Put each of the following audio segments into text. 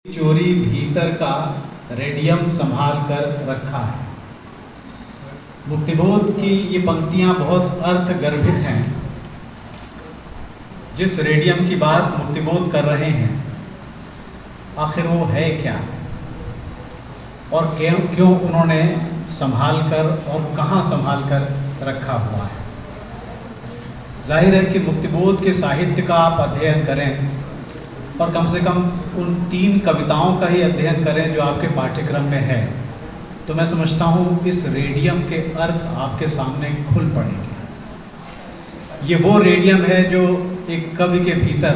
चोरी भीतर का रेडियम संभाल कर रखा है। मुक्तिबोध की ये पंक्तियां बहुत अर्थगर्भित हैं। जिस रेडियम की बात मुक्तिबोध कर रहे हैं, आखिर वो है क्या और क्यों उन्होंने संभाल कर और कहाँ संभाल कर रखा हुआ है। जाहिर है कि मुक्तिबोध के साहित्य का आप अध्ययन करें और कम से कम उन 3 कविताओं का ही अध्ययन करें जो आपके पाठ्यक्रम में है, तो मैं समझता हूँ इस रेडियम के अर्थ आपके सामने खुल पड़ेंगे। ये वो रेडियम है जो एक कवि के भीतर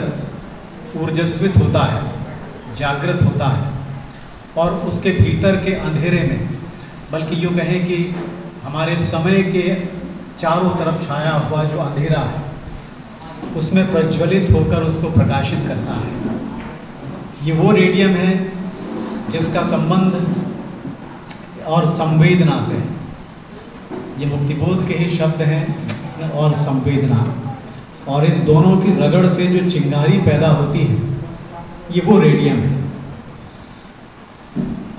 ऊर्जस्वित होता है, जागृत होता है और उसके भीतर के अंधेरे में, बल्कि यूँ कहें कि हमारे समय के चारों तरफ छाया हुआ जो अंधेरा है उसमें प्रज्वलित होकर उसको प्रकाशित करता है। ये वो रेडियम है जिसका संबंध और संवेदना से, ये मुक्तिबोध के ही शब्द हैं, और संवेदना, और इन दोनों की रगड़ से जो चिंगारी पैदा होती है, ये वो रेडियम है।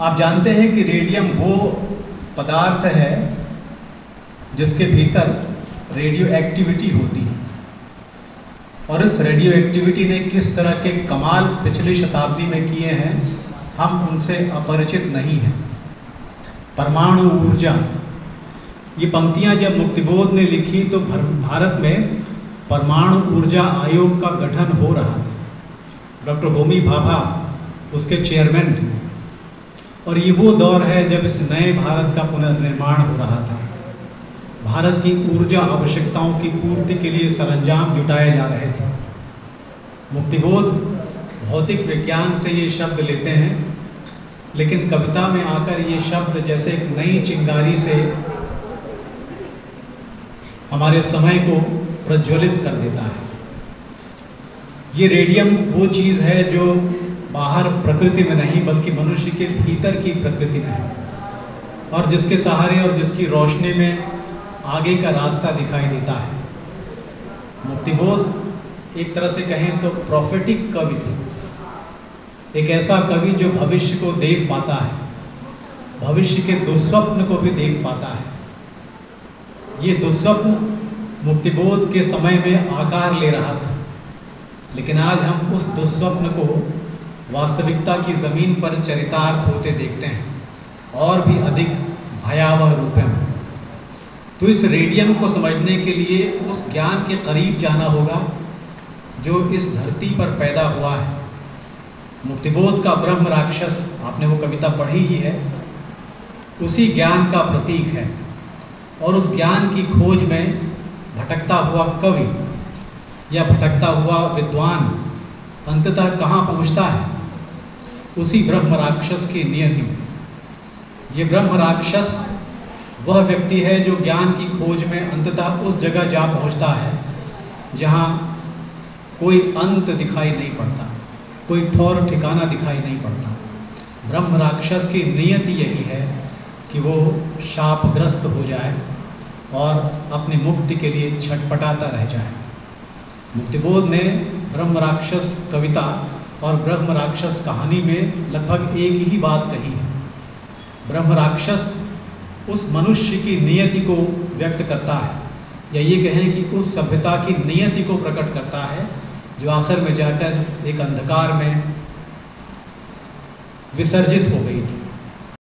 आप जानते हैं कि रेडियम वो पदार्थ है जिसके भीतर रेडियो एक्टिविटी होती है, और इस रेडियो एक्टिविटी ने किस तरह के कमाल पिछली शताब्दी में किए हैं, हम उनसे अपरिचित नहीं हैं। परमाणु ऊर्जा, ये पंक्तियां जब मुक्तिबोध ने लिखी तो भारत में परमाणु ऊर्जा आयोग का गठन हो रहा था। डॉक्टर होमी भाभा उसके चेयरमैन थे, और ये वो दौर है जब इस नए भारत का पुनर्निर्माण हो रहा था। भारत की ऊर्जा आवश्यकताओं की पूर्ति के लिए सरंजाम जुटाए जा रहे थे। मुक्तिबोध भौतिक विज्ञान से ये शब्द लेते हैं, लेकिन कविता में आकर ये शब्द जैसे एक नई चिंगारी से हमारे समय को प्रज्वलित कर देता है। ये रेडियम वो चीज़ है जो बाहर प्रकृति में नहीं बल्कि मनुष्य के भीतर की प्रकृति में है, और जिसके सहारे और जिसकी रोशनी में आगे का रास्ता दिखाई देता है। मुक्तिबोध एक तरह से कहें तो प्रोफेटिक कवि थे, एक ऐसा कवि जो भविष्य को देख पाता है, भविष्य के दुस्वप्न को भी देख पाता है। ये दुस्वप्न मुक्तिबोध के समय में आकार ले रहा था, लेकिन आज हम उस दुस्वप्न को वास्तविकता की ज़मीन पर चरितार्थ होते देखते हैं, और भी अधिक भयावह रूप में। तो इस रेडियम को समझने के लिए उस ज्ञान के करीब जाना होगा जो इस धरती पर पैदा हुआ है। मुक्तिबोध का ब्रह्म राक्षस, आपने वो कविता पढ़ी ही है, उसी ज्ञान का प्रतीक है, और उस ज्ञान की खोज में भटकता हुआ कवि या भटकता हुआ विद्वान अंततः कहाँ पहुँचता है? उसी ब्रह्म राक्षस की नियति में। ये ब्रह्म राक्षस वह व्यक्ति है जो ज्ञान की खोज में अंततः उस जगह जा पहुंचता है जहां कोई अंत दिखाई नहीं पड़ता, कोई ठौर ठिकाना दिखाई नहीं पड़ता। ब्रह्म राक्षस की नियति यही है कि वो शापग्रस्त हो जाए और अपनी मुक्ति के लिए छटपटाता रह जाए। मुक्तिबोध ने ब्रह्म राक्षस कविता और ब्रह्म राक्षस कहानी में लगभग एक ही बात कही है। ब्रह्म राक्षस उस मनुष्य की नियति को व्यक्त करता है, या ये कहें कि उस सभ्यता की नियति को प्रकट करता है जो आखिर में जाकर एक अंधकार में विसर्जित हो गई थी।